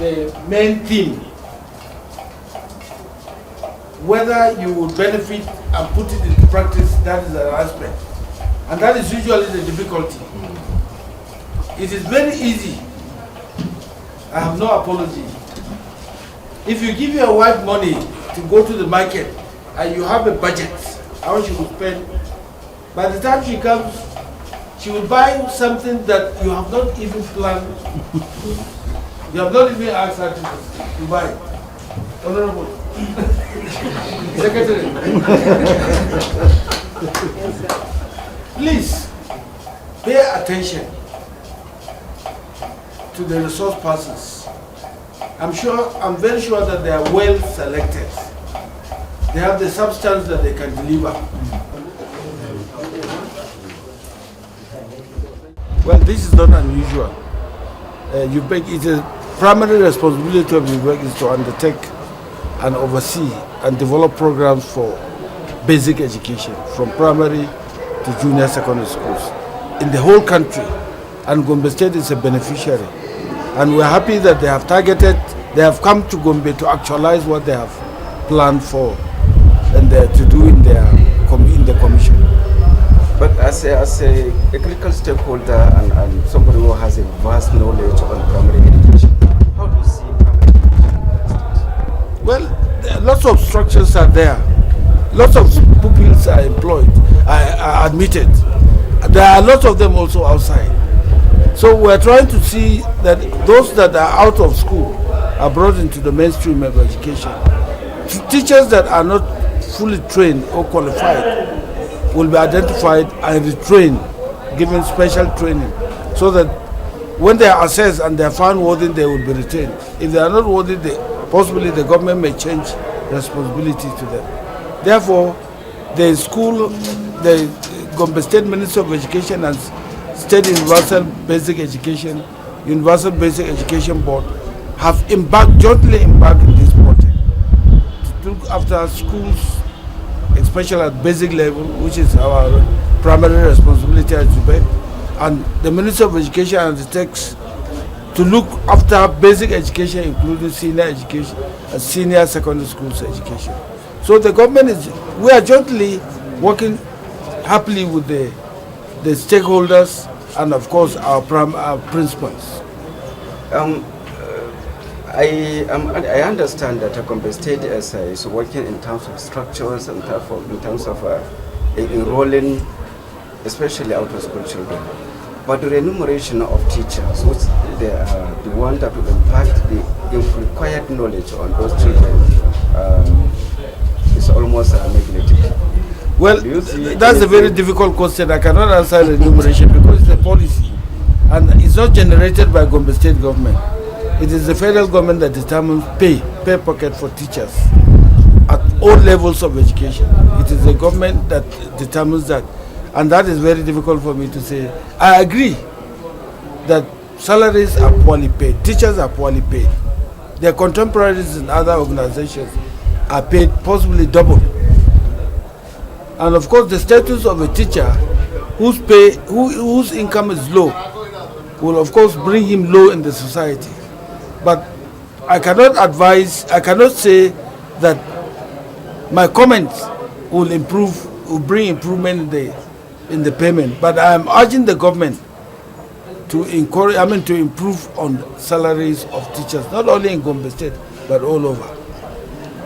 the main theme. Whether you will benefit and put it into practice, that is an aspect. And that is usually the difficulty. It is very easy. I have no apology. If you give your wife money to go to the market and you have a budget, how she will spend, by the time she comes, she will buy something that you have not even planned. You have not even asked her to buy. Honorable Secretary. Please pay attention to the resource persons. I'm very sure that they are well selected. They have the substance that they can deliver. Well, this is not unusual. UBEC, it's a primary responsibility of UBEC is to undertake and oversee and develop programs for basic education from primary to junior secondary schools in the whole country. And Gombe State is a beneficiary. And we're happy that they have they have come to Gombe to actualize what they have planned for and to do in the commission. But as a critical stakeholder and somebody who has a vast knowledge on primary education, how do you see primary education? Well, lots of structures are there. Lots of pupils are employed, are admitted. There are lots of them also outside. So we're trying to see that those that are out of school are brought into the mainstream of education. Teachers that are not fully trained or qualified will be identified and retrained, given special training, so that when they are assessed and they are found worthy, they will be retained. If they are not worthy, possibly the government may change responsibility to them. Therefore, the Gombe State Ministry of Education and State Universal Basic Education Board have jointly embarked in this project to look after schools, especially at basic level, which is our primary responsibility at UBEC, and the Ministry of Education undertakes to look after basic education, including senior education and senior secondary schools education. So the government we are jointly working happily with the stakeholders and of course our principals. I understand that Gombe State is working in terms of structures and in terms of enrolling, especially out-of-school children. But the remuneration of teachers, which they are the one that will impact the required knowledge on those children, is almost neglected. Well, that's a very difficult question. I cannot answer remuneration because it's a policy and it's not generated by Gombe State government. It is the federal government that determines pay pocket for teachers at all levels of education. It is the government that determines that. And that is very difficult for me to say. I agree that salaries are poorly paid, teachers are poorly paid. Their contemporaries in other organizations are paid possibly double. And of course the status of a teacher whose income is low will of course bring him low in the society. But I cannot say that my comments will bring improvement in the payment. But I am urging the government to improve on salaries of teachers, not only in Gombe State, but all over.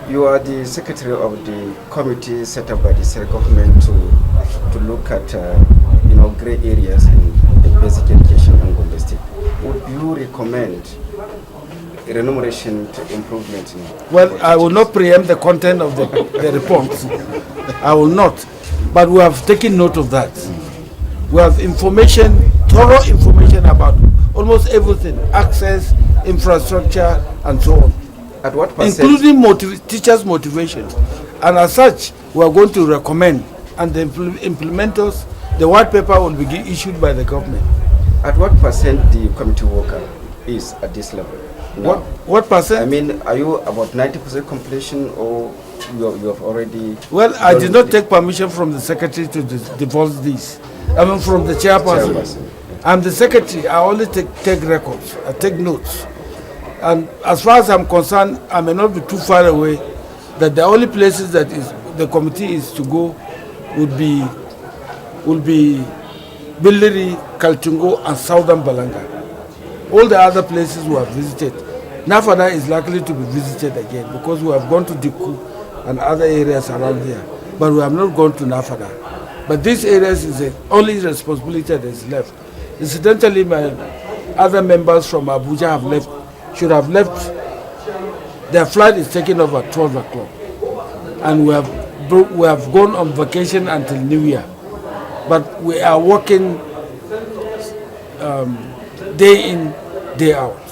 You are the secretary of the committee set up by the state government to look at gray areas in the basic education in Gombe State. Would you recommend remuneration to improvement? Well, I will not preempt the content of the report. I will not. But we have taken note of that. We have thorough information about almost everything, access, infrastructure, and so on. At what percent? Including teachers' motivation. And as such, we are going to recommend, and the implementers, the white paper will be issued by the government. At what percent the committee worker is at this level? Now, what percent? I mean, are you about 90% completion, or you have already... Well, I did not take permission from the secretary to divulge this. I mean, from the chairperson. I'm the secretary. I only take records. I take notes. And as far as I'm concerned, I may not be too far away, that the only places that the committee is to go would be Billiri, Kaltungo, and Southern Balanga. All the other places we have visited, Nafada is likely to be visited again because we have gone to Diku and other areas around here, but we have not gone to Nafada. But these areas is the only responsibility that is left. Incidentally, my other members from Abuja should have left. Their flight is taken off at 12 o'clock. And we have gone on vacation until New Year. But we are working day in, day out.